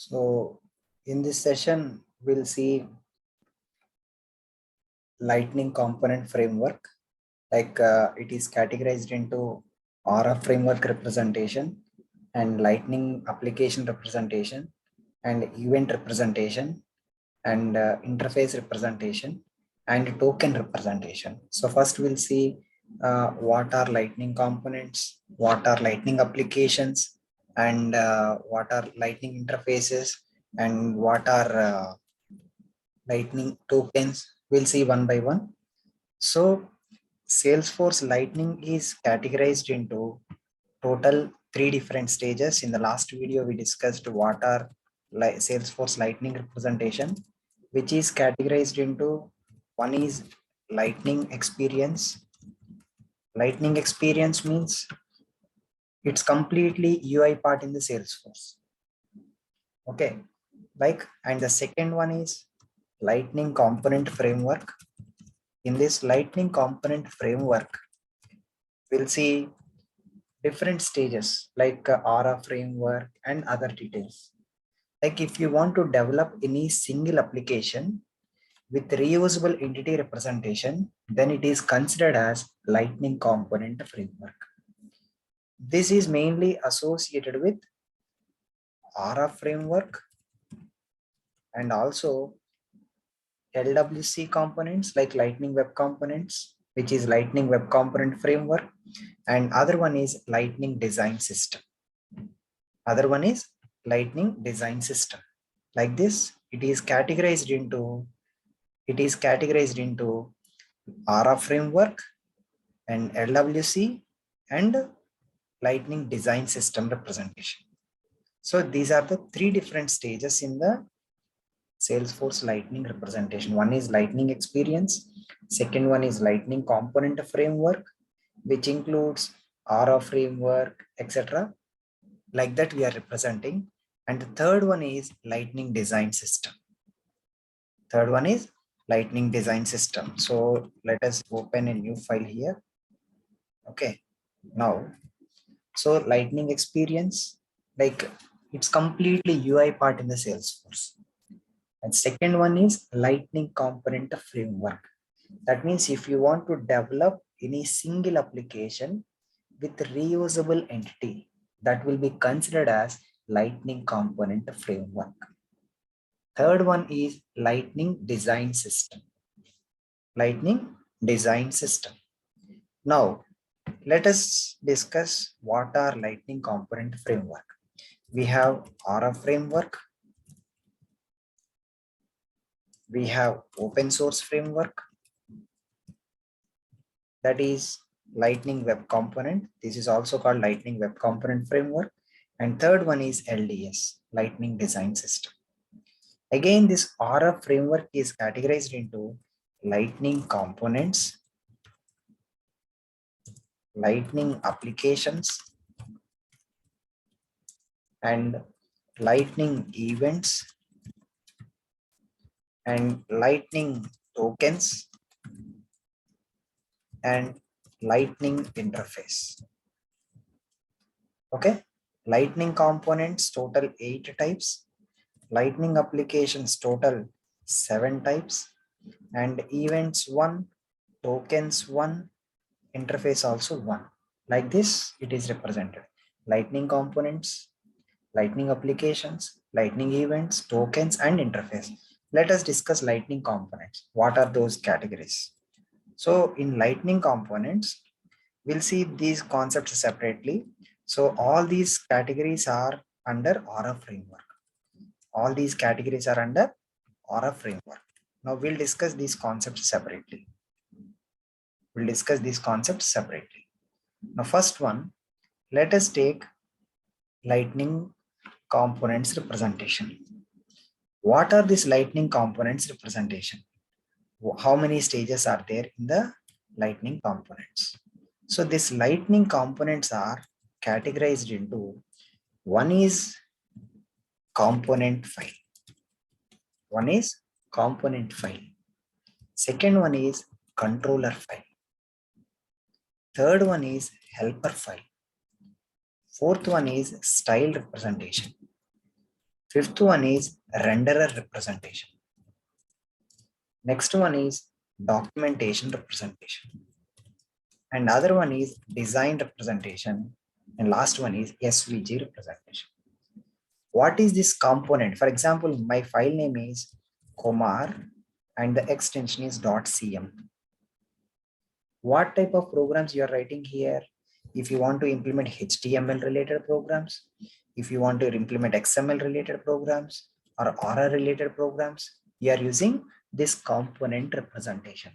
So in this session, we'll see Lightning component framework. It is categorized into Aura framework representation and Lightning application representation and event representation and interface representation and token representation. So first we'll see what are Lightning components, what are Lightning applications, and what are Lightning interfaces, and what are Lightning tokens. We'll see one by one. So Salesforce Lightning is categorized into total 3 different stages. In the last video, we discussed what are Salesforce Lightning representation, which is categorized into one is Lightning experience. Lightning experience means it's completely UI part in the Salesforce. Okay, and the second one is Lightning component framework. In this Lightning component framework, we'll see different stages like Aura framework and other details. Like if you want to develop any single application with reusable entity representation, then it is considered as Lightning component framework. This is mainly associated with Aura framework and also LWC components like Lightning Web Components, which is Lightning Web Component Framework, and other one is Lightning Design System. Other one is Lightning Design System. Like this, it is categorized into Aura framework and LWC and Lightning Design System representation. So these are the 3 different stages in the Salesforce Lightning representation. One is Lightning experience. Second one is Lightning component framework, which includes Aura framework, etc. Like that we are representing. And the third one is Lightning design system. Third one is Lightning design system. So let us open a new file here. Okay. Now, so Lightning experience, like it's completely UI part in the Salesforce. And second one is Lightning component framework. That means if you want to develop any single application with reusable entity, that will be considered as Lightning component framework. Third one is Lightning design system. Lightning design system. Now, let us discuss what are Lightning component framework. We have Aura framework. We have open source framework. That is Lightning Web Component. This is also called Lightning Web Component Framework. And third one is LDS, Lightning Design System. Again, this Aura framework is categorized into Lightning components, Lightning applications, and Lightning events, and Lightning tokens, and Lightning interface. Okay, Lightning components total 8 types, Lightning applications total 7 types, and events 1, tokens 1, interface also 1. Like this, it is represented. Lightning components, Lightning applications, Lightning events, tokens, and interface. Let us discuss Lightning components. What are those categories? So in Lightning components, we'll see these concepts separately. So all these categories are under Aura framework. All these categories are under Aura framework. Now we'll discuss these concepts separately. Now first one, let us take Lightning components representation. What are these Lightning components representation? How many stages are there in the Lightning components? So these Lightning components are categorized into, one is component file. One is component file. Second one is controller file. Third one is helper file. Fourth one is style representation. Fifth one is renderer representation. Next one is documentation representation. And other one is design representation. And last one is SVG representation. What is this component? For example, my file name is KUMAR and the extension is .cm. What type of programs you are writing here? If you want to implement HTML related programs, if you want to implement XML related programs or Aura related programs, you are using this component representation.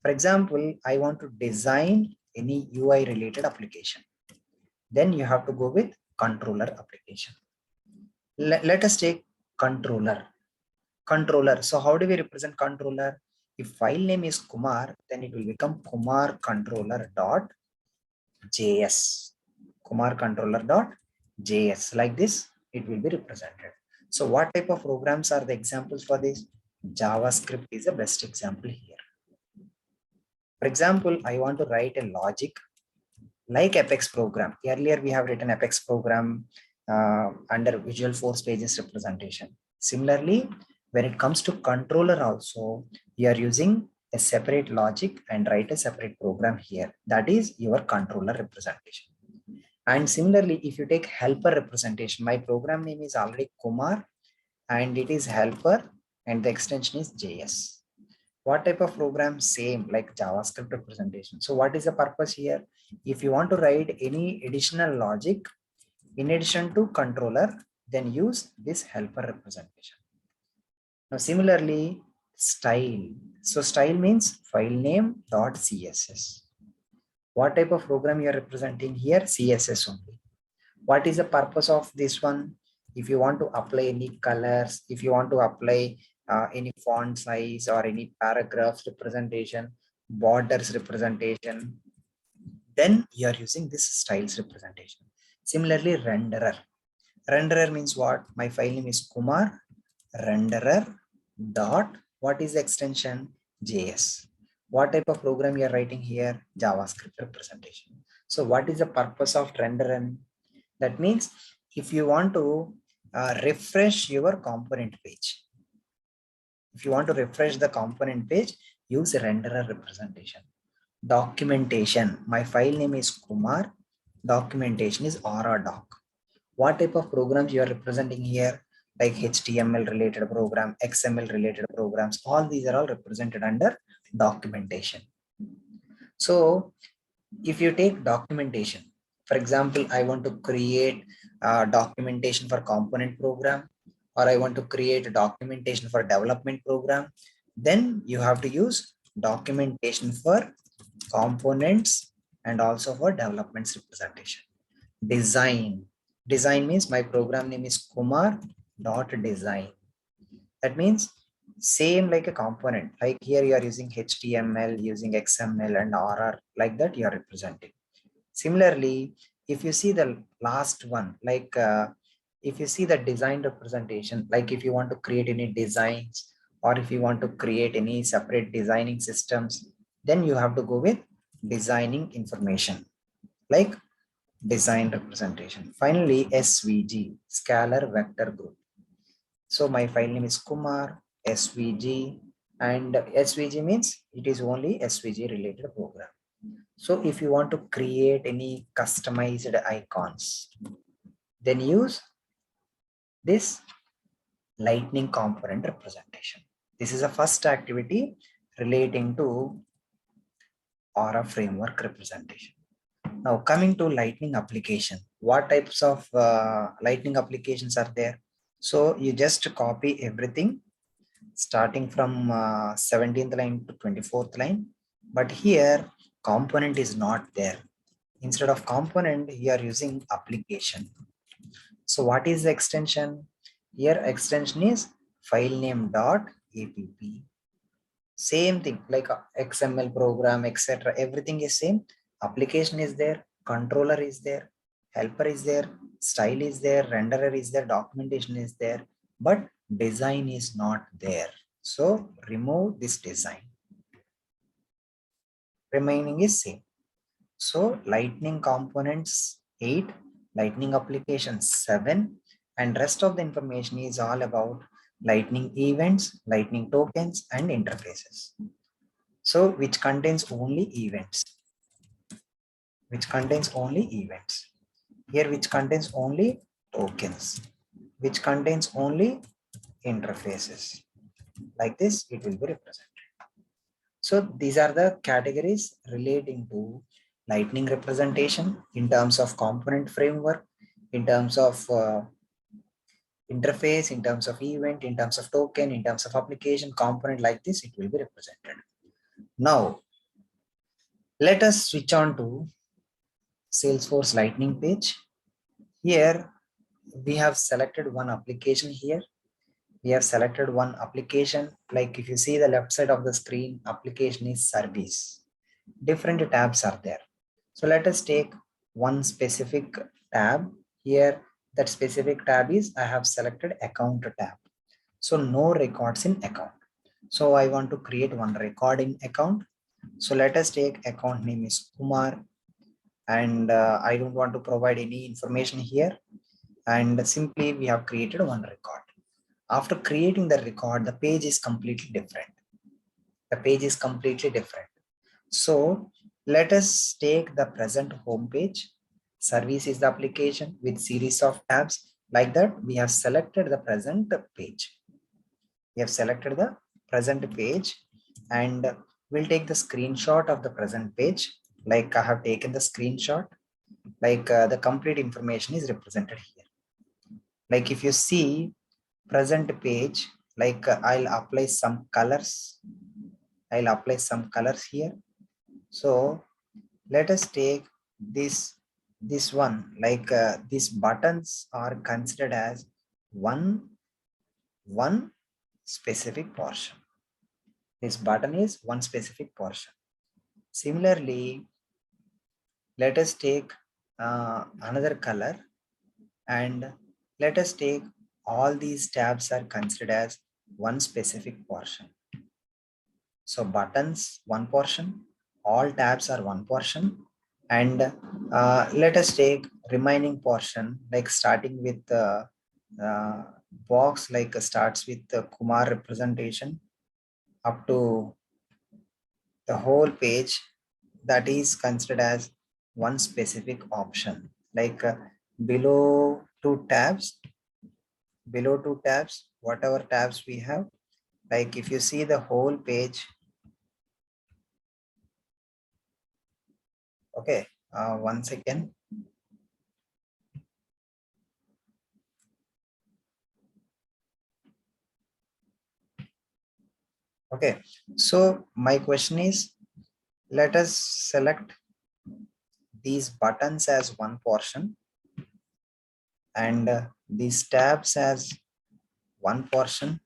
For example, I want to design any UI related application. Then you have to go with controller application. Let us take controller. So how do we represent controller? If file name is Kumar, then it will become Kumar controller dot JS. Kumar controller dot JS. Like this, it will be represented. So what type of programs are the examples for this? JavaScript is the best example here. For example, I want to write a logic like Apex program. Earlier, we have written Apex program under Visual Force pages representation. Similarly, when it comes to controller also, you are using a separate logic and write a separate program here. That is your controller representation. And similarly, if you take helper representation, my program name is already Kumar and it is helper and the extension is JS. What type of program? Same like JavaScript representation. So what is the purpose here? If you want to write any additional logic in addition to controller, then use this helper representation. Now similarly, style. So style means file name dot CSS. What type of program you are representing here? CSS only. What is the purpose of this one? If you want to apply any colors, if you want to apply any font size or any paragraphs representation, borders representation, then you are using this styles representation. Similarly, renderer. Renderer means what? My file name is Kumar renderer dot, what is the extension? JS. What type of program you are writing here? JavaScript representation. So what is the purpose of renderer? That means if you want to refresh your component page, if you want to refresh the component page, use renderer representation. Documentation. My file name is Kumar. Documentation is Aura doc. What type of programs you are representing here? Like HTML related program, XML related programs. All these are all represented under documentation. So if you take documentation, for example, I want to create documentation for component program, or I want to create a documentation for development program, then you have to use documentation for components and also for developments representation. Design. Design means my program name is Kumar dot design. That means same like a component. Like here you are using HTML, using XML and RR, like that you are representing. Similarly, if you see the last one, like if you see the design representation, like if you want to create any designs or if you want to create any separate designing systems, then you have to go with designing information, like design representation. Finally, SVG, scalar vector group. So my file name is Kumar, SVG, and SVG means it is only SVG related program. So if you want to create any customized icons, then use this lightning component representation. This is the first activity relating to Aura framework representation. Now coming to lightning application, what types of lightning applications are there? So you just copy everything starting from 17th line to 24th line, but here component is not there. Instead of component, you are using application. So what is the extension? Here extension is file name dot app. Same thing like XML program, etc. Everything is same. Application is there, controller is there, helper is there, style is there, renderer is there, documentation is there, but design is not there. So remove this design. Remaining is same. So lightning components 8, lightning applications 7, and rest of the information is all about lightning events, lightning tokens, and interfaces. So which contains only events, which contains only events. Here which contains only tokens, which contains only interfaces. Like this, it will be represented. So these are the categories relating to lightning representation in terms of component framework, in terms of interface, in terms of event, in terms of token, in terms of application component. Like this, it will be represented. Now, let us switch on to Salesforce Lightning page. Here, we have selected one application here. We have selected one application. Like if you see the left side of the screen, application is service. Different tabs are there. So let us take one specific tab. Here, that specific tab is I have selected account tab. So no records in account. So I want to create one record in account. So let us take account name is KUMAR, and I don't want to provide any information here. And simply we have created one record. After creating the record, the page is completely different. The page is completely different. So let us take the present home page. Service is the application with series of tabs. Like that, we have selected the present page. We have selected the present page, and we'll take the screenshot of the present page. Like I have taken the screenshot, like the complete information is represented here. Like if you see present page, like I'll apply some colors. I'll apply some colors here. So let us take this one, like these buttons are considered as one specific portion. This button is one specific portion. Similarly, let us take another color, and let us take all these tabs are considered as one specific portion. So buttons one portion, all tabs are one portion, and let us take remaining portion, like starting with the box, like starts with the KUMAR representation up to the whole page, that is considered as one specific option. Like below two tabs, whatever tabs we have, like if you see the whole page, okay, 1 second. Okay, so my question is, let us select these buttons as one portion, and these tabs as one portion.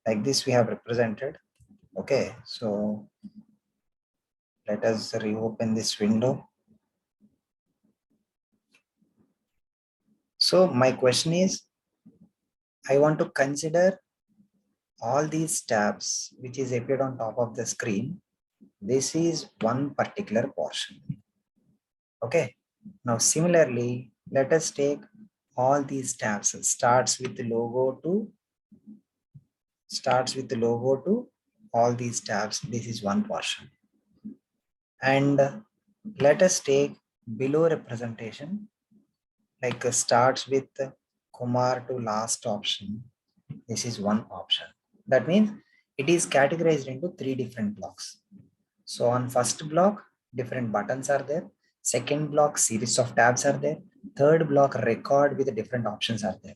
Like this we have represented. Okay, so let us reopen this window. So my question is, I want to consider all these tabs which is appeared on top of the screen. This is one particular portion. Okay, now similarly, let us take all these tabs. Starts with the logo to all these tabs. This is one portion. And let us take below representation, like starts with KUMAR to last option. This is one option. That means it is categorized into 3 different blocks. So on first block, different buttons are there. Second block, series of tabs are there. Third block, record with different options are there.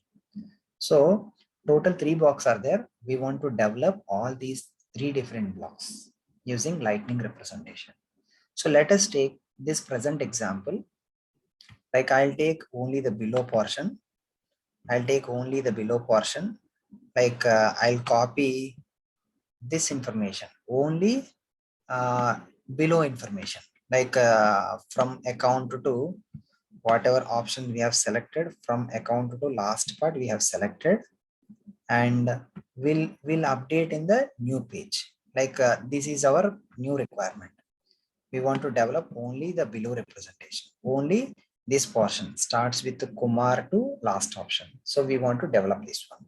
So total 3 blocks are there. We want to develop all these 3 different blocks using lightning representation. So let us take this present example. Like I'll take only the below portion. Like I'll copy this information, only below information, like from account to whatever option we have selected, from account to last part we have selected, and we'll update in the new page. Like this is our new requirement. We want to develop only the below representation, only this portion starts with the Kumar to last option. So we want to develop this one.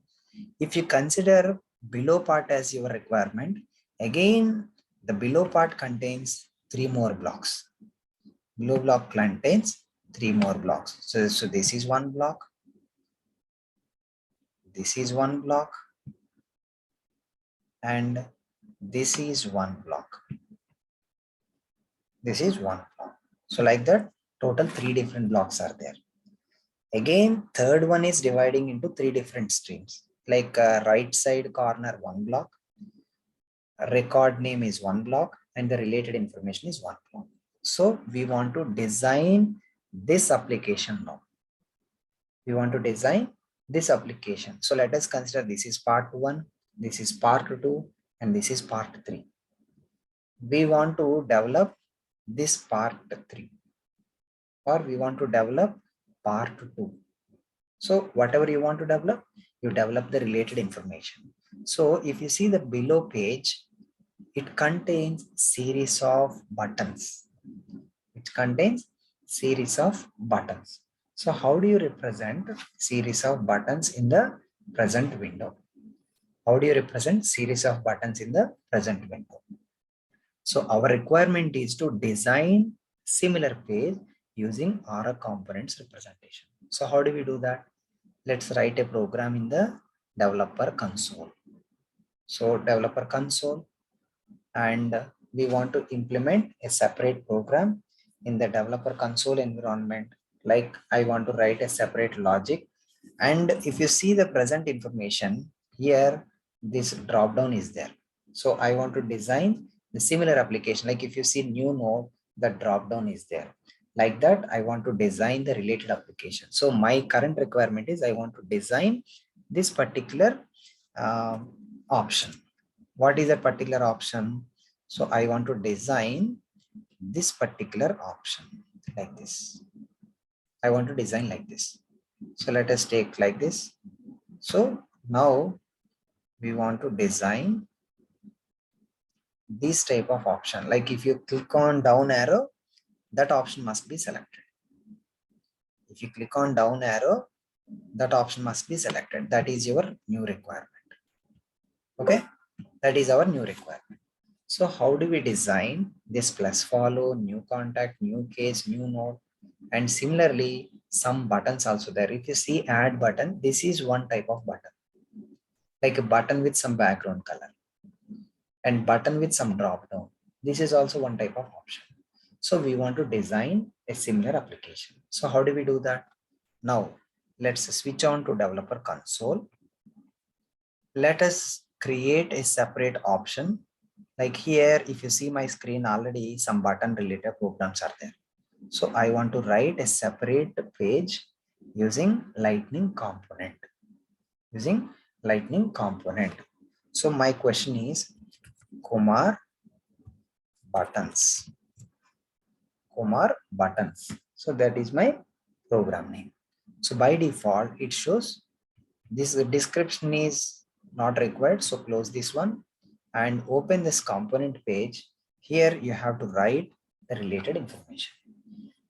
If you consider below part as your requirement, again, the below part contains 3 more blocks. Below block contains 3 more blocks. So this is one block. This is one block. And this is one block. This is one block. So like that, total 3 different blocks are there. Again, third one is dividing into 3 different streams. Like right side corner, one block. Record name is one block. And the related information is one block. So we want to design this application now. We want to design this application. So let us consider this is part 1, this is part 2, and this is part 3. We want to develop this part 3, or we want to develop part 2. So whatever you want to develop, you develop the related information. So if you see the below page, it contains series of buttons. It contains series of buttons. So how do you represent series of buttons in the present window? How do you represent series of buttons in the present window? So our requirement is to design similar page using Aura components representation. So how do we do that? Let's write a program in the developer console. So developer console, and we want to implement a separate program in the developer console environment. Like I want to write a separate logic. And if you see the present information here, this drop down is there. So I want to design the similar application. Like if you see new node, the drop down is there. Like that, I want to design the related application. So my current requirement is I want to design this particular option. What is that particular option? So I want to design this particular option like this. I want to design like this. So let us take like this. So now we want to design this type of option. Like if you click on down arrow, that option must be selected. If you click on down arrow, that option must be selected. That is your new requirement. Okay, that is our new requirement. So how do we design this plus follow, new contact, new case, new node? And similarly, some buttons also there. If you see add button, this is one type of button, like a button with some background color, and button with some drop down. This is also one type of option. So we want to design a similar application. So how do we do that? Now let's switch on to developer console. Let us create a separate option. Like here, if you see my screen already, some button related programs are there. So I want to write a separate page using lightning component. Using lightning component. So my question is Kumar buttons. Kumar buttons. So that is my program name. So by default, it shows this description is not required. So close this one and open this component page. Here you have to write the related information.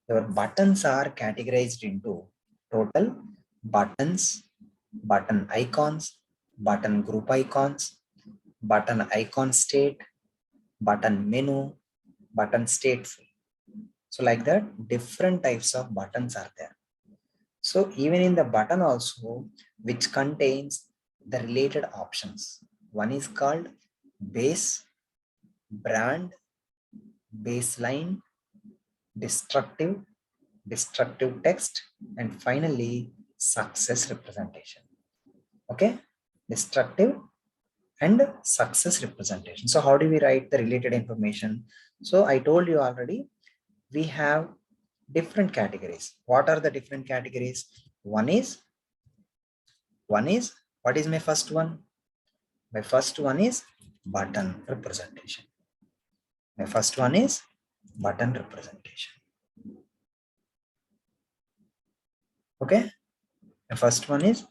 Your buttons are categorized into total buttons, button icons, button group icons, button icon state, button menu, button stateful. So like that, different types of buttons are there. So even in the button also, which contains the related options. One is called base, brand, baseline, destructive, destructive text, and finally success representation. Okay, destructive and success representation. So how do we write the related information? So I told you already, we have different categories. What are the different categories? One is what is my first one? My first one is button representation. My first one is button representation. Okay, the first one is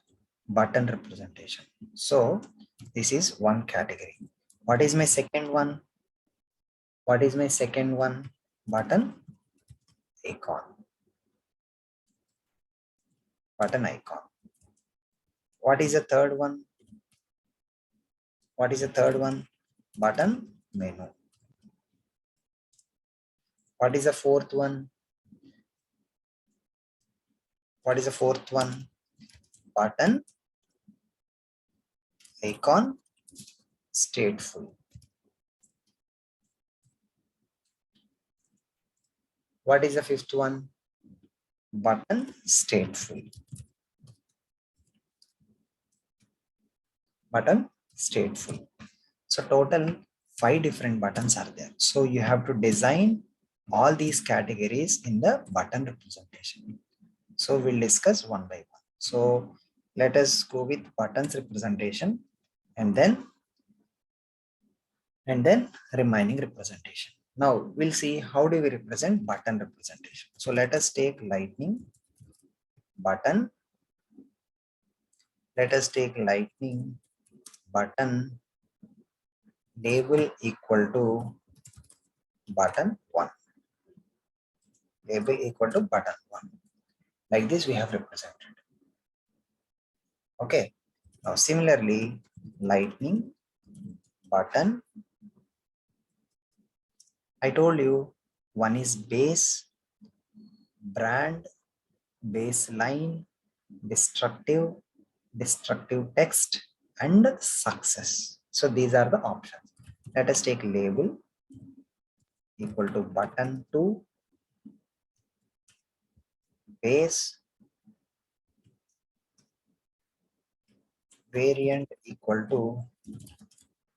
button representation. So this is one category. What is my second one? What is my second one? Button icon. button icon. What is the third one? What is the third one? Button menu. What is the fourth one? What is the fourth one? Button icon stateful. What is the fifth one? Button stateful. Button stateful. So total 5 different buttons are there. So you have to design all these categories in the button representation. So we'll discuss one by one. So let us go with buttons representation and then remaining representation. Now we'll see how do we represent button representation. So let us take lightning button. Let us take lightning button label equal to button 1. Label equal to button 1. Like this we have represented. Okay. Now similarly, lightning button. I told you one is base, brand, baseline, destructive text, and success. So these are the options. Let us take label equal to button 2, base, variant equal to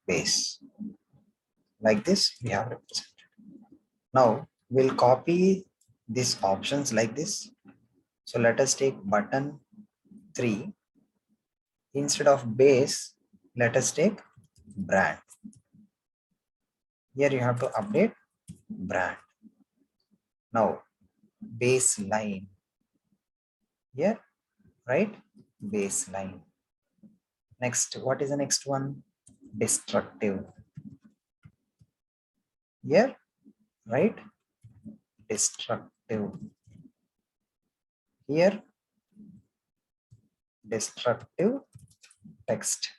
base. Like this we have represented. Now we'll copy these options like this. So let us take button 3. Instead of base, let us take brand. Here you have to update brand. Now baseline. Here, right? Baseline. Next, what is the next one? Destructive. Here, right? Destructive. Here, destructive text.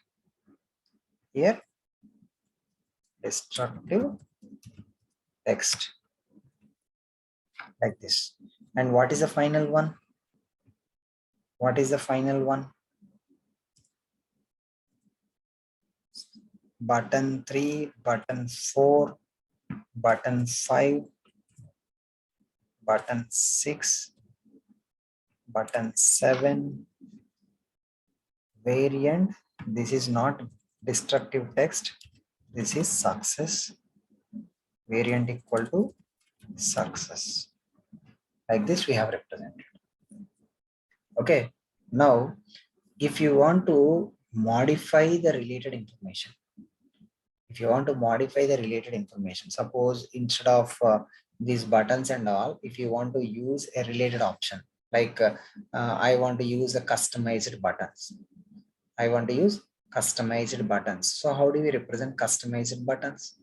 Here, destructive text. Like this. And what is the final one? What is the final one? Button 3, button 4, button 5, button 6, button 7, variant. This is not destructive text. This is success. Variant equal to success. Like this we have represented. Okay. Now, if you want to modify the related information, suppose instead of these buttons and all, if you want to use a related option, like I want to use a customized buttons. I want to use customized buttons. So how do we represent customized buttons?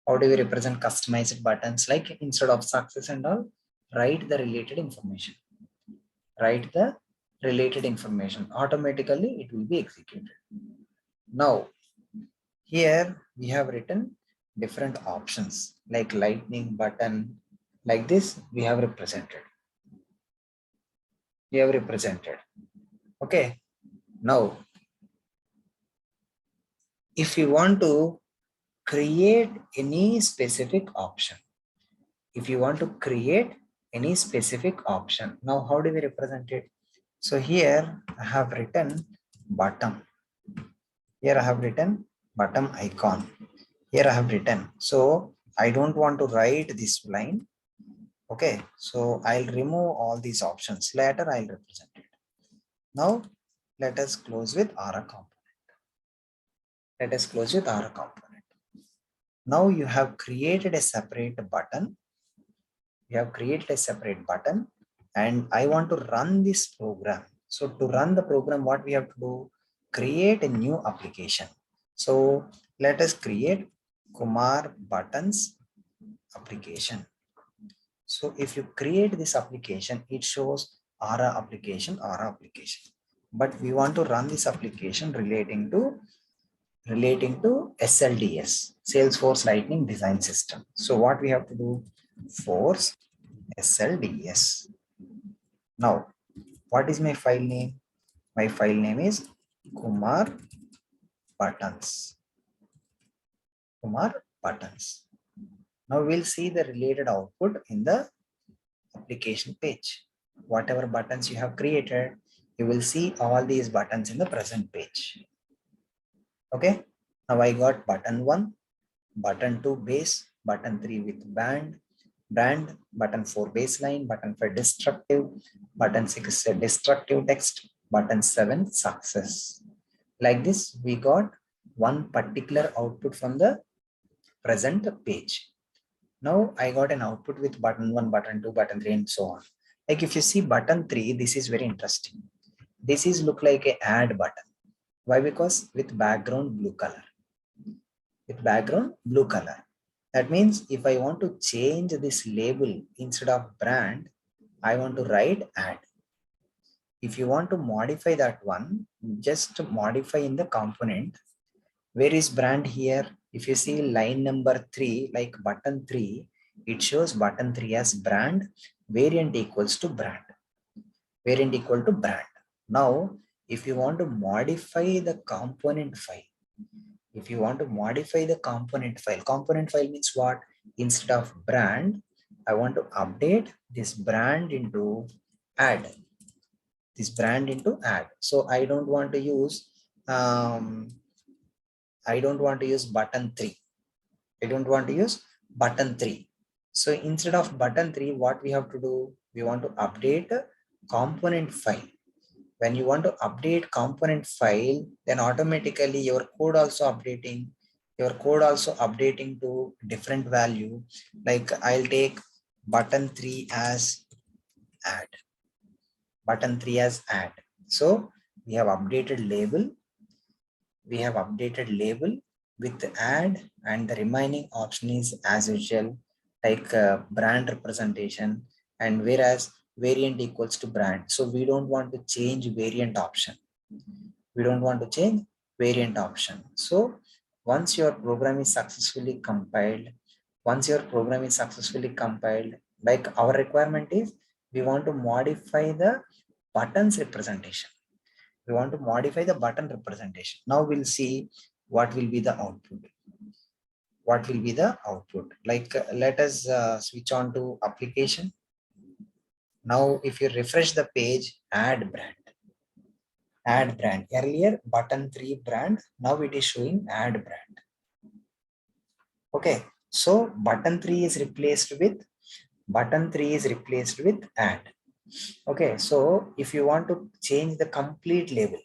How do we represent customized buttons? Like instead of success and all, write the related information. Write the related information. Automatically it will be executed. Now, here we have written different options like lightning button. Like this we have represented. Okay. Now, if you want to create any specific option, now how do we represent it? So here I have written button. Here I have written button icon. Here I have written. So I don't want to write this line. Okay, so I'll remove all these options. Later I'll represent it. Now let us close with Aura component. Now you have created a separate button. And I want to run this program. So to run the program, what we have to do? Create a new application. So let us create KUMAR buttons application. So if you create this application, it shows Aura application, but we want to run this application relating to SLDS, Salesforce Lightning Design System. So what we have to do? Force SLDS. Now, what is my file name? My file name is KUMAR buttons. KUMAR buttons. Now we'll see the related output in the application page. Whatever buttons you have created, you will see all these buttons in the present page. Okay. Now I got button 1, button 2 base, button 3 with brand, button 4 baseline, button 5 destructive, button 6 destructive text, button 7 success. Like this, we got one particular output from the present page. Now I got an output with button 1, button 2, button 3, and so on. Like if you see button 3, this is very interesting. This is look like a add button. Why? Because with background blue color. That means if I want to change this label instead of brand, I want to write add. If you want to modify that one, just modify in the component. Where is brand here? If you see line number 3, like button 3, it shows button 3 as brand, variant equals to brand. Now, if you want to modify the component file, component file means what? Instead of brand, I want to update this brand into add. So I don't want to use button 3. So instead of button 3, what we have to do? We want to update a component file. When you want to update component file, then automatically your code also updating to different value. Like I'll take button 3 as add. So we have updated label. With add, and the remaining option is as usual, like brand representation, and whereas variant equals to brand. So we don't want to change variant option. So once your program is successfully compiled, like our requirement is, we want to modify the buttons representation. Now we'll see what will be the output. Like let us switch on to application. Now if you refresh the page, add brand. Earlier button 3 brand, now it is showing add brand. Okay, so button 3 is replaced with add. Okay, so if you want to change the complete label,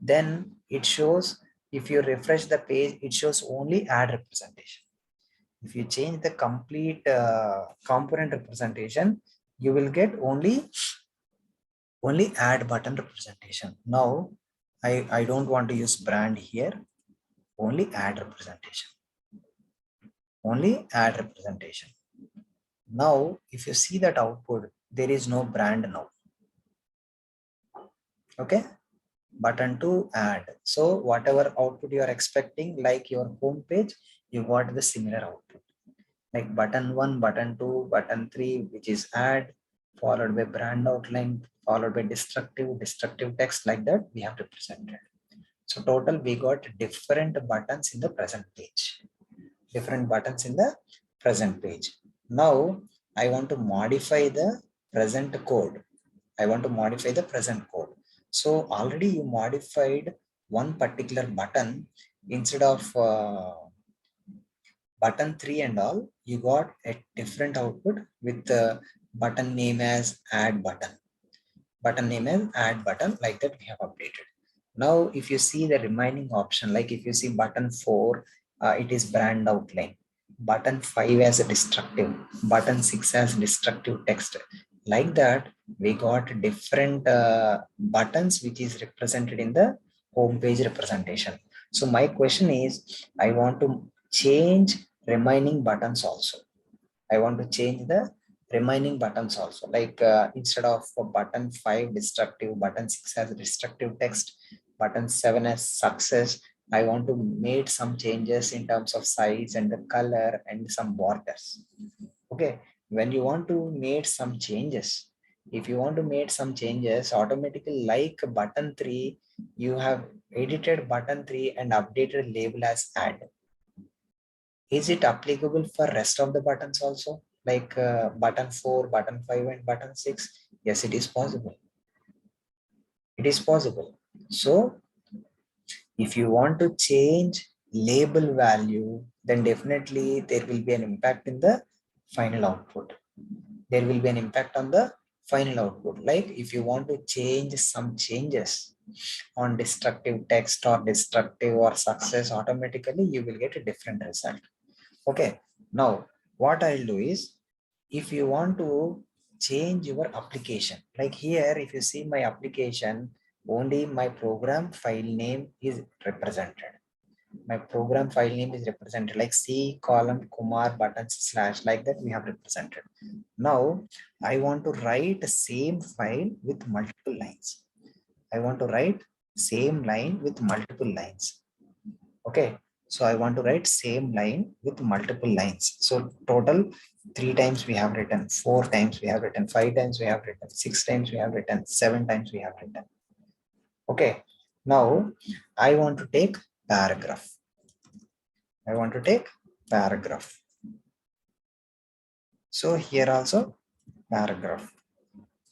then it shows, if you refresh the page, it shows only add representation. If you change the complete component representation, you will get only add button representation. Now I don't want to use brand here, only add representation. Now if you see that output, there is no brand now. Okay, button to add. So whatever output you are expecting, like your home page, you got the similar output. Like button 1, button 2, button 3, which is add, followed by brand outline, followed by destructive text, like that we have represented. So total we got different buttons in the present page. Now I want to modify the present code. So already you modified one particular button. Instead of button 3 and all, you got a different output with the button name as add button. Like that we have updated. Now if you see the remaining option, like if you see button 4, it is brand outline, button 5 as a destructive, button 6 as destructive text. Like that we got different buttons which is represented in the home page representation. So my question is, I want to change remaining buttons also. remaining buttons also, like instead of button 5 destructive, button 6 has destructive text, button 7 has success. I want to make some changes in terms of size and the color and some borders. Okay, when you want to make some changes, if you want to make some changes automatically, like button 3, you have edited button 3 and updated label as add. Is it applicable for rest of the buttons also, like button 4, button 5 and button 6? Yes, it is possible. It is possible. So if you want to change label value, then definitely there will be an impact in the final output. There will be an impact on the final output. Like if you want to change some changes on destructive text or destructive or success, automatically you will get a different result. Okay, now what I'll do is, if you want to change your application, like here, if you see my application, only my program file name is represented. My program file name is represented like C column Kumar buttons slash, like that we have represented. Now I want to write the same file with multiple lines. I want to write same line with multiple lines. Okay, so I want to write same line with multiple lines. So total 3 times we have written, 4 times we have written, 5 times we have written, 6 times we have written, 7 times we have written. Okay, now I want to take paragraph. I want to take paragraph. So here also paragraph.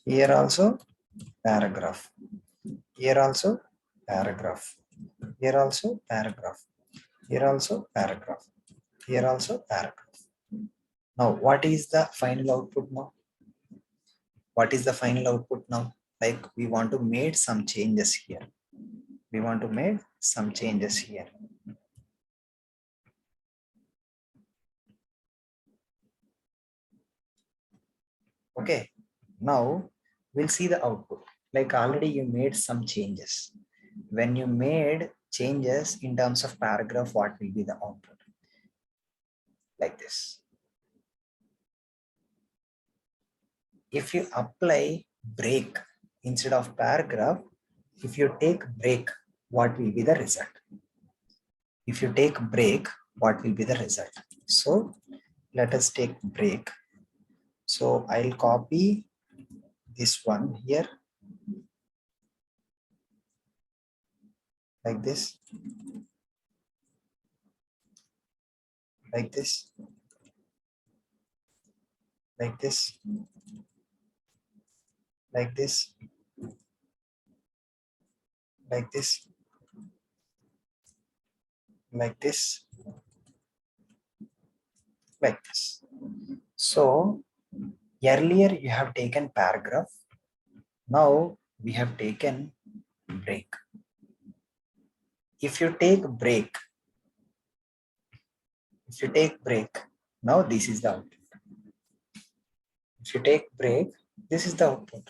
Here also paragraph. Here also paragraph. Here also paragraph. Here also paragraph. Here also paragraph. Now, what is the final output now? What is the final output now? Like we want to make some changes here. We want to make some changes here. Okay, now we'll see the output. Like already you made some changes. When you made changes in terms of paragraph, what will be the output? Like this. If you apply break instead of paragraph, if you take break, what will be the result? If you take break, what will be the result? So let us take break. So I'll copy this one here like this, like this, like this, like this, like this, like this, like this. So earlier you have taken paragraph. Now we have taken break. If you take break, now this is the output. If you take break, this is the output.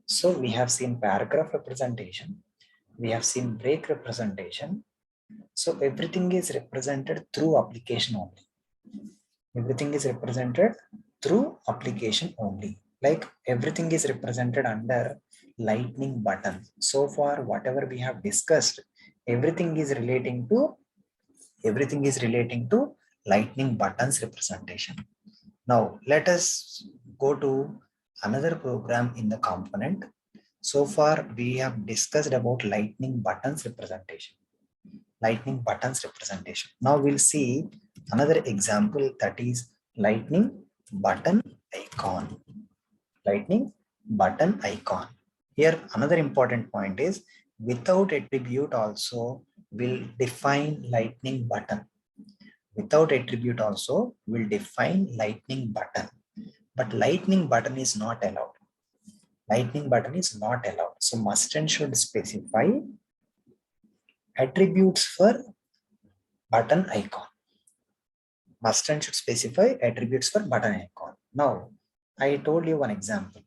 So we have seen paragraph representation. We have seen break representation. So everything is represented through application only. Everything is represented through application only. Like everything is represented under lightning button. So far, whatever we have discussed, everything is relating to lightning buttons representation. Now let us go to another program in the component. So far we have discussed about lightning buttons representation. Now we'll see another example, that is lightning button icon. Lightning button icon. Here another important point is, without attribute also will define lightning button. Without attribute also will define lightning button. But lightning button is not allowed. Lightning button is not allowed. So must and should specify attributes for button icon. Must and should specify attributes for button icon. Now, I told you one example.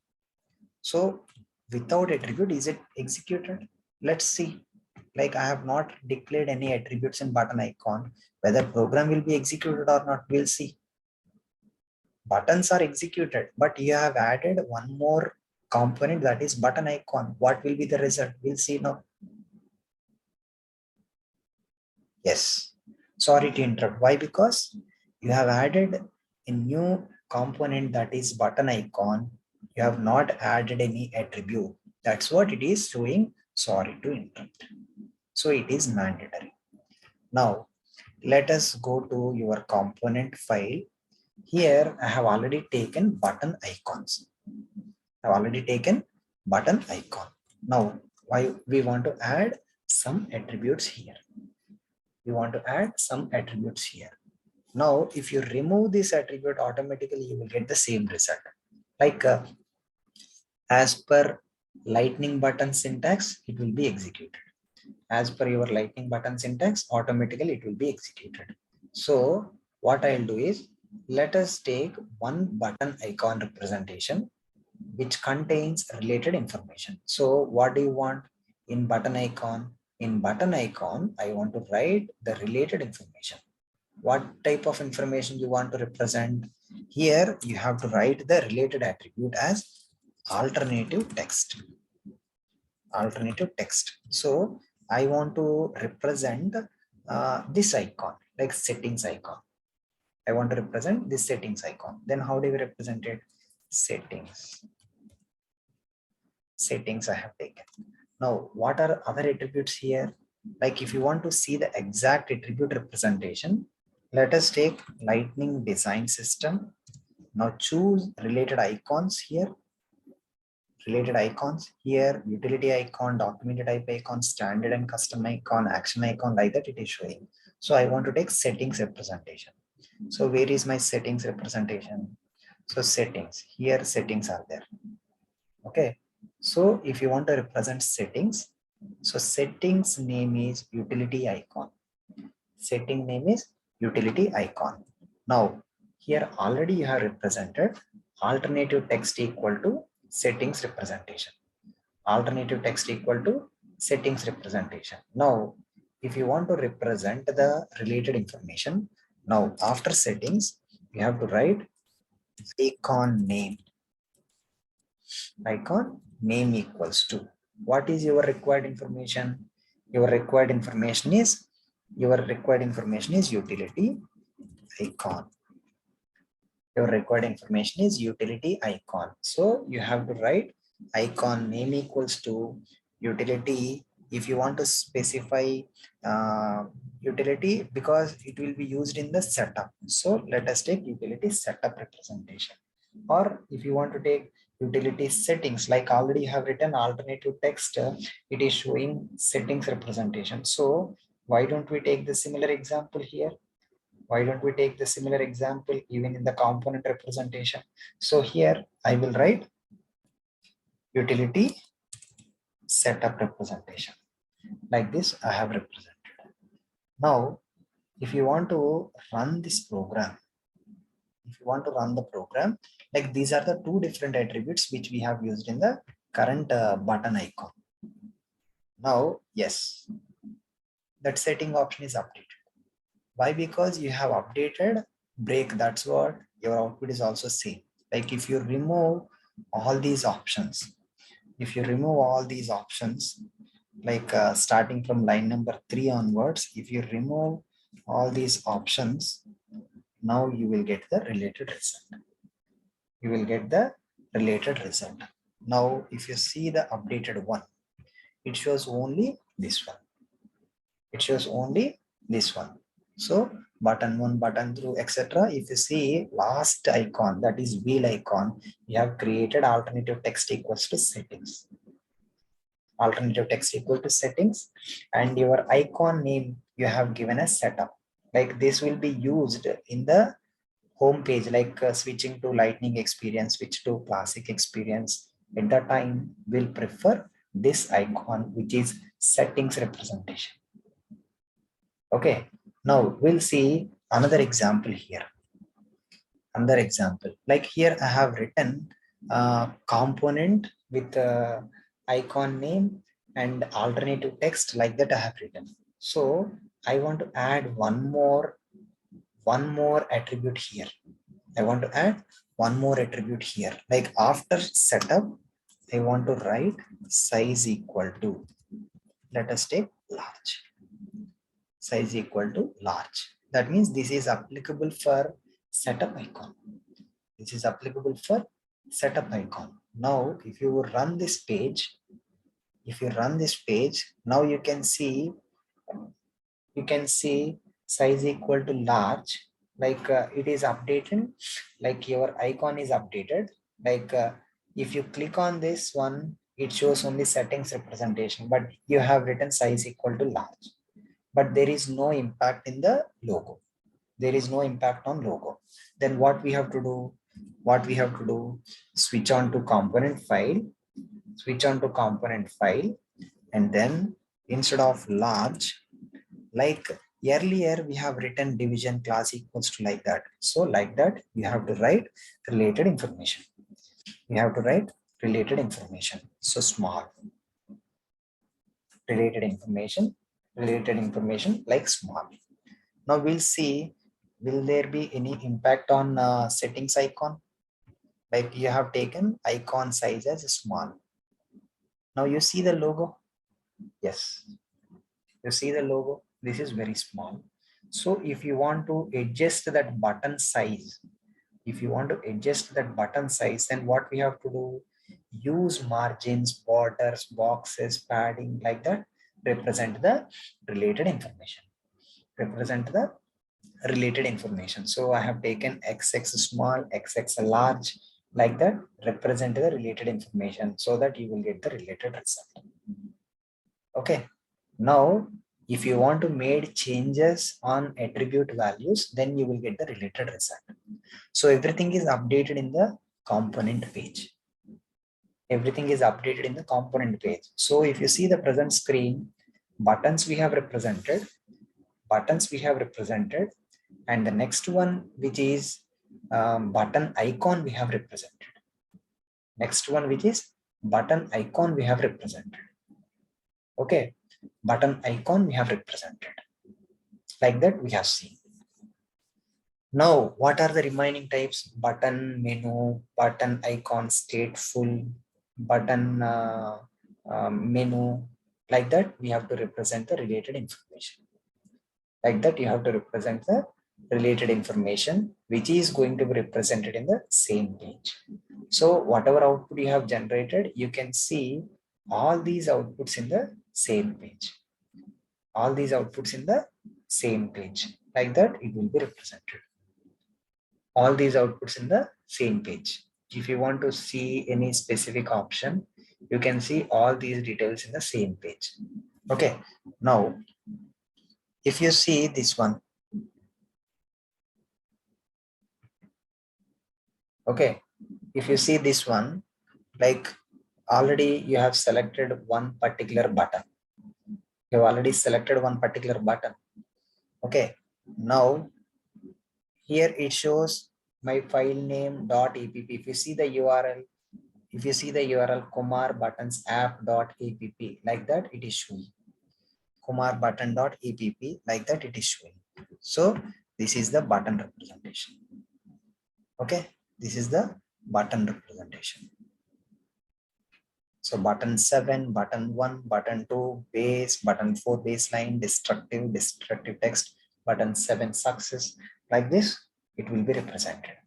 So without attribute, is it executed? Let's see. Like I have not declared any attributes in button icon. Whether program will be executed or not, we'll see. buttons are executed, but you have added one more component, that is button icon. What will be the result? We'll see now. Yes, sorry to interrupt. Why? Because you have added a new component, that is button icon. You have not added any attribute. That's what it is showing. Sorry to interrupt. So it is mandatory. Now let us go to your component file. Here I have already taken button icons. I've already taken button icon. Now why we want to add some attributes here. We want to add some attributes here. Now, if you remove this attribute, automatically you will get the same result. Like as per lightning button syntax, it will be executed. As per your lightning button syntax, automatically it will be executed. So what I'll do is, let us take one button icon representation which contains related information. So what do you want in button icon? In button icon, I want to write the related information. What type of information you want to represent? Here you have to write the related attribute as alternative text. Alternative text. So I want to represent this icon, like settings icon. I want to represent this settings icon. Then how do we represent it? Settings. Settings I have taken. Now, what are other attributes here? Like if you want to see the exact attribute representation, let us take lightning design system. Now choose related icons here. Related icons here, utility icon, document type icon, standard and custom icon, action icon, like that it is showing. So I want to take settings representation. So where is my settings representation? So settings, here settings are there. Okay. So if you want to represent settings, so settings name is utility icon. Setting name is utility icon. Now here already you have represented alternative text equal to settings representation. Alternative text equal to settings representation. Now if you want to represent the related information, now after settings you have to write icon name. Icon name equals to, what is your required information? Your required information is utility icon. Your required information is utility icon. So you have to write icon name equals to utility. If you want to specify utility, because it will be used in the setup, so let us take utility setup representation. Or if you want to take utility settings, like already have written alternative text, it is showing settings representation. So why don't we take the similar example here? Why don't we take the similar example even in the component representation? So here I will write utility setup representation. Like this I have represented. Now if you want to run this program, if you want to run the program, like these are the two different attributes which we have used in the current button icon. Now yes, that setting option is updated. Why? Because you have updated break. That's what your output is also same. Like if you remove all these options, like starting from line number 3 onwards, if you remove all these options, now you will get the related result. You will get the related result. Now if you see the updated one, it shows only this one. It shows only this one. So button 1, button 2, etc. If you see last icon, that is wheel icon, you have created alternative text equals to settings. Alternative text equal to settings, and your icon name you have given a setup. Like this will be used in the home page, like switching to lightning experience, switch to classic experience. At that time, we'll prefer this icon, which is settings representation. Okay, now we'll see another example here. Another example, like here I have written component with icon name and alternative text, like that I have written. So I want to add one more attribute here. I want to add one more attribute here. Like after setup, I want to write size equal to, let us take large. Size equal to large. That means this is applicable for setup icon. This is applicable for setup icon. Now, if you run this page, now you can see size equal to large, like it is updated, like your icon is updated. Like if you click on this one, it shows only settings representation, but you have written size equal to large, but there is no impact in the logo. There is no impact on logo. Then what we have to do? Switch on to component file, and then instead of large, like earlier we have written division class equals to like that. So like that, you have to write related information. So small related information like small. Now we'll see, will there be any impact on settings icon? Like you have taken icon size as small. Now you see the logo. Yes, you see the logo. This is very small. So if you want to adjust that button size, then what we have to do? Use margins, borders, boxes, padding, like that. Represent the related information. So I have taken XX small, XX large, like that. Represent the related information so that you will get the related result. Okay. Now, if you want to make changes on attribute values, then you will get the related result. So everything is updated in the component page. So if you see the present screen, buttons we have represented, and the next one, which is button icon we have represented. Okay, button icon we have represented. Like that we have seen. Now, what are the remaining types? Button, menu, button icon, stateful, button menu. Like that, we have to represent the related information. Which is going to be represented in the same page. So whatever output you have generated, you can see all these outputs in the same page. Like that, it will be represented. All these outputs in the same page. If you want to see any specific option, you can see all these details in the same page. Okay. Now, if you see this one, okay, if you see this one, like already you have selected one particular button. Okay. Now, here it shows my file name .app. If you see the URL, KUMAR buttons app.app, like that it is showing. KUMAR button.app, like that it is showing. So this is the button representation. Okay, this is the button representation. So button 7, button 1, button 2, base, button 4, baseline, destructive text, button 7, success. Like this, it will be represented.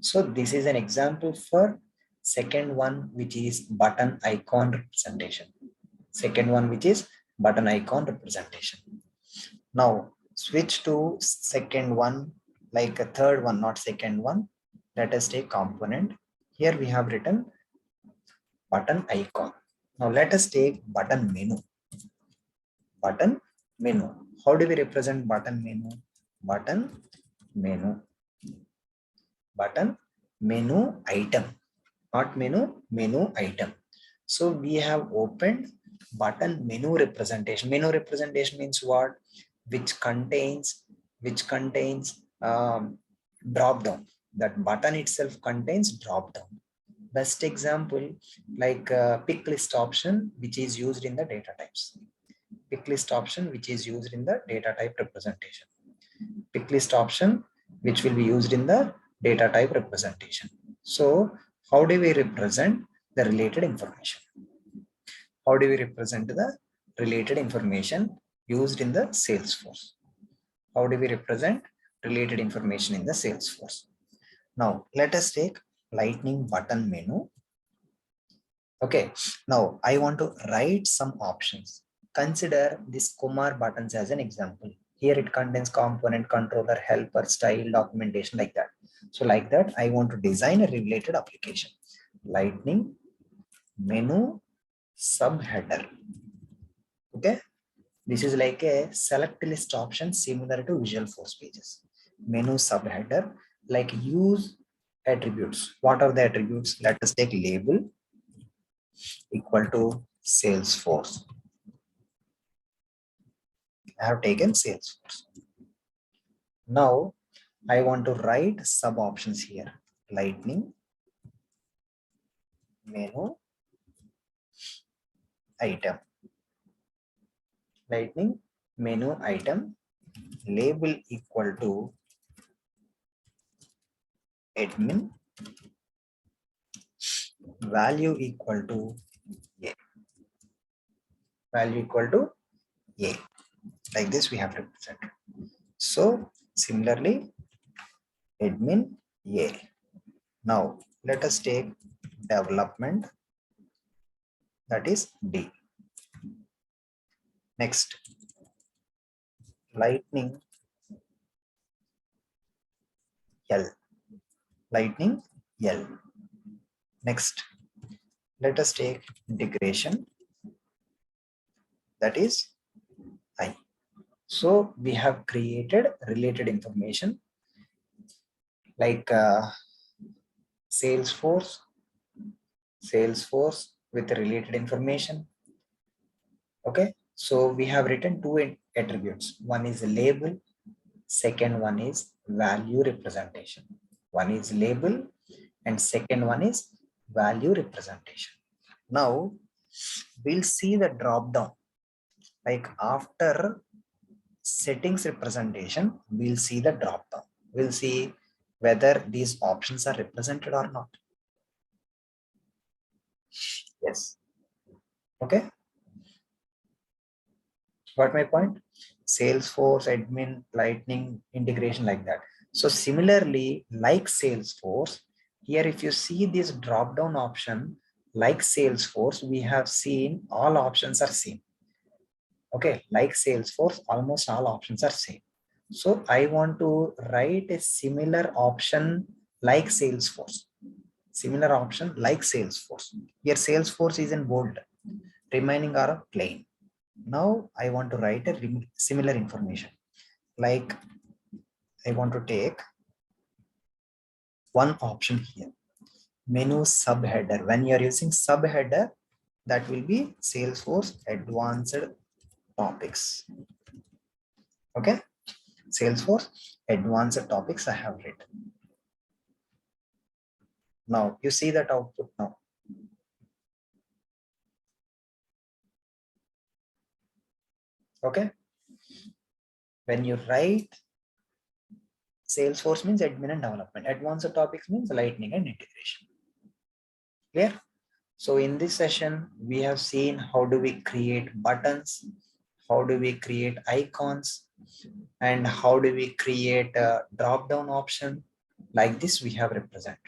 So this is an example for second one, which is button icon representation. Now switch to second one, like a third one, not second one. Let us take component. Here we have written button icon. Now let us take button menu. How do we represent button menu? Button menu item, not menu item. So we have opened button menu representation. Menu representation means what? Which contains drop down. That button itself contains drop down. Best example, like pick list option, which is used in the data types. Representation. Pick list option, which will be used in the data type representation. So how do we represent the related information? How do we represent the related information used in the Salesforce? How do we represent related information in the Salesforce? Now let us take lightning button menu. Okay, now I want to write some options. Consider this KUMAR buttons as an example. Here it contains component, controller, helper, style, documentation, like that. So like that, I want to design a related application. Lightning menu subheader. Okay, this is like a select list option similar to Visual Force pages. Menu subheader, like use attributes. What are the attributes? Let us take label equal to Salesforce. I have taken Salesforce. Now I want to write sub options here. Lightning menu item. Lightning menu item label equal to admin, value equal to a. Value equal to a. Like this we have to present. So similarly admin a. Now let us take development, that is D. Next, lightning L. Lightning L. Next, let us take integration, that is I. So we have created related information like Salesforce with related information. Okay, so we have written two attributes. One is label, second one is value representation. One is label and second one is value representation. Now we'll see the drop down. Like after settings representation, we'll see the drop down. We'll see whether these options are represented or not. Yes. Okay. Got my point? Salesforce, admin, lightning, integration, like that. So similarly, like Salesforce, here if you see this drop down option, like Salesforce, we have seen all options are same. Okay, like Salesforce, almost all options are same. So I want to write a similar option like Salesforce. Similar option like Salesforce. Here Salesforce is in bold, remaining are plain. Now I want to write a similar information. Like I want to take one option here. Menu subheader. When you are using subheader, that will be Salesforce advanced topics. Okay. Salesforce advanced topics I have written. Now you see that output now. Okay. When you write Salesforce means admin and development. Advanced topics means lightning and integration. Clear? So in this session, we have seen how do we create buttons, how do we create icons, and how do we create a drop-down option. Like this, we have represented.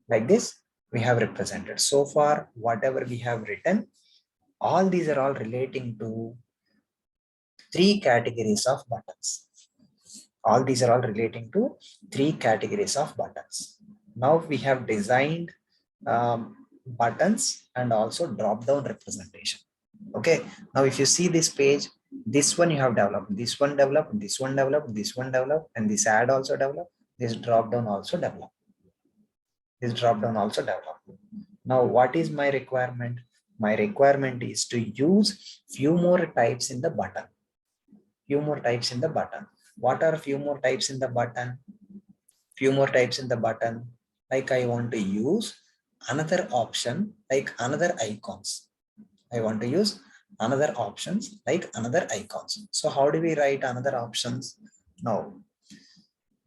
Like this, we have represented. So far, whatever we have written, all these are all relating to three categories of buttons. All these are all relating to three categories of buttons. Now we have designed buttons and also drop-down representation. Okay, now if you see this page, this one you have developed, this one developed, this one developed, this one developed, and this add also developed, this drop-down also developed. This drop-down also developed. Now what is my requirement? My requirement is to use few more types in the button. Few more types in the button. What are few more types in the button? Few more types in the button. Like I want to use another option, like another icons. I want to use another options like another icons. So how do we write another options? Now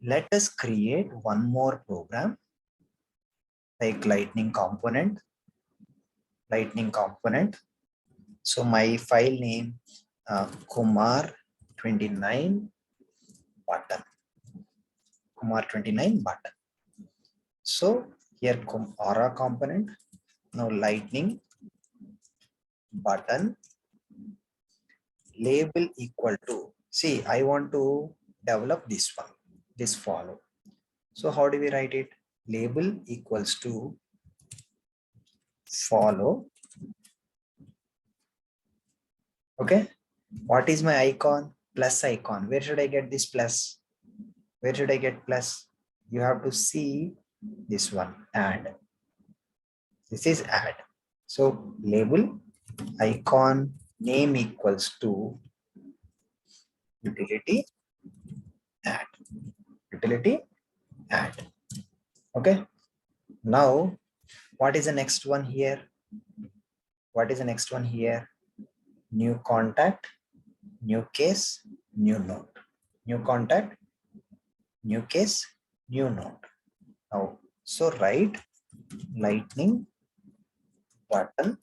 Let us create one more program like lightning component. So my file name Kumar 29 button. Kumar 29 button. So here aura component. Now lightning button label equal to. See, I want to develop this one, this follow. So how do we write it? Label equals to follow. Okay. What is my icon? Plus icon. Where should I get this plus? Where should I get plus? You have to see this one, add. This is add. So label icon name equals to utility add. Utility add. Okay. Now, what is the next one here? What is the next one here? New contact, new case, new node. New contact, new case, new node. Now, so write lightning button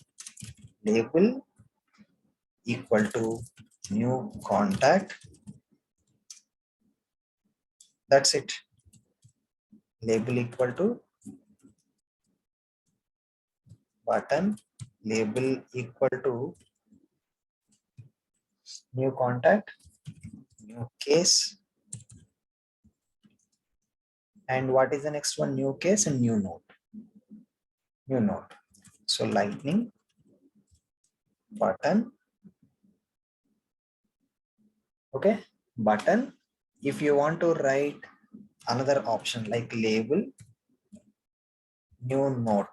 label equal to new contact. That's it. Label equal to button label equal to new contact, new case, and what is the next one? New case and new node. New node. So lightning button. Okay, button. If you want to write another option like label new node,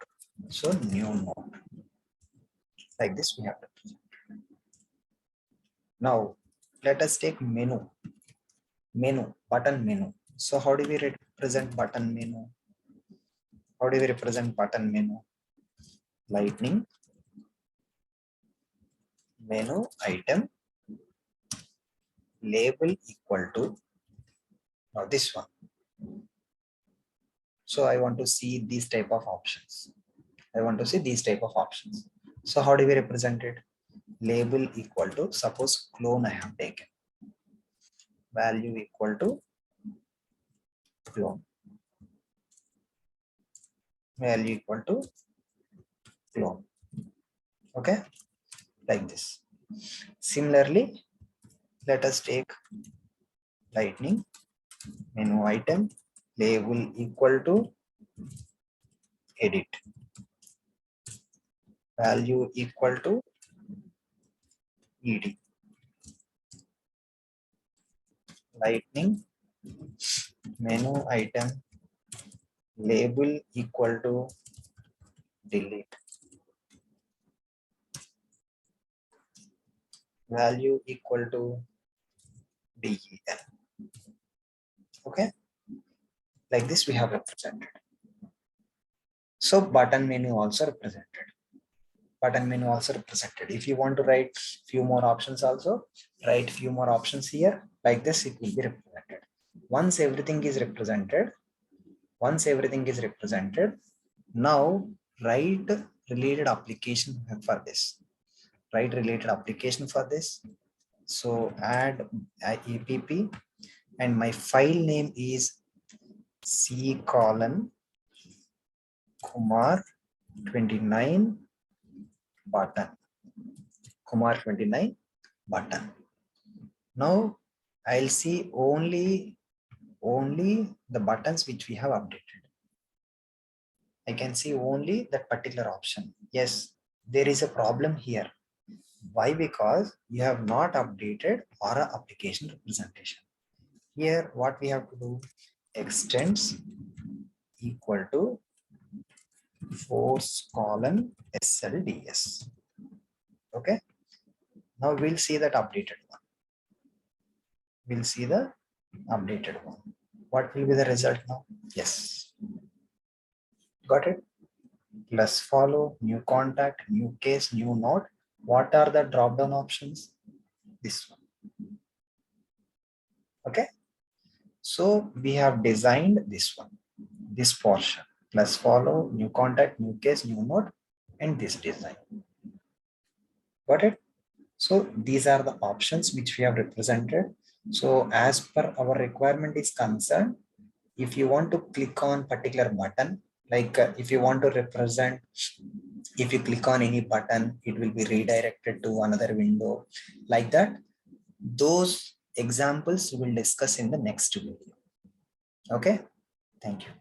so new node, like this we have to present. Now let us take menu button menu. So how do we represent button menu? How do we represent button menu? Lightning menu item label equal to now this one. So I want to see these type of options. So how do we represent it? Label equal to, suppose clone I have taken, value equal to clone, value equal to clone. Okay, like this. Similarly, let us take lightning menu item label equal to edit, value equal to ed, lightning menu item label equal to delete, value equal to del. Okay, like this we have represented. So button menu also represented. If you want to write few more options also, write few more options here. Like this it will be represented. Once everything is represented, now write related application for this. So add EPP and my file name is C colon Kumar 29 button. Now I'll see only the buttons which we have updated. I can see only that particular option. Yes, there is a problem here. Why? Because you have not updated Aura application representation. Here, what we have to do? Extends equal to force colon SLDS. Okay. Now we'll see that updated one. What will be the result now? Yes. Got it? Plus follow, new contact, new case, new node. What are the drop-down options? This one. Okay. So we have designed this one, this portion, plus follow, new contact, new case, new node, and this design. Got it? So these are the options which we have represented. So as per our requirement is concerned, if you want to click on particular button, like if you want to represent, if you click on any button, it will be redirected to another window like that. Those examples we'll discuss in the next video. Okay, thank you.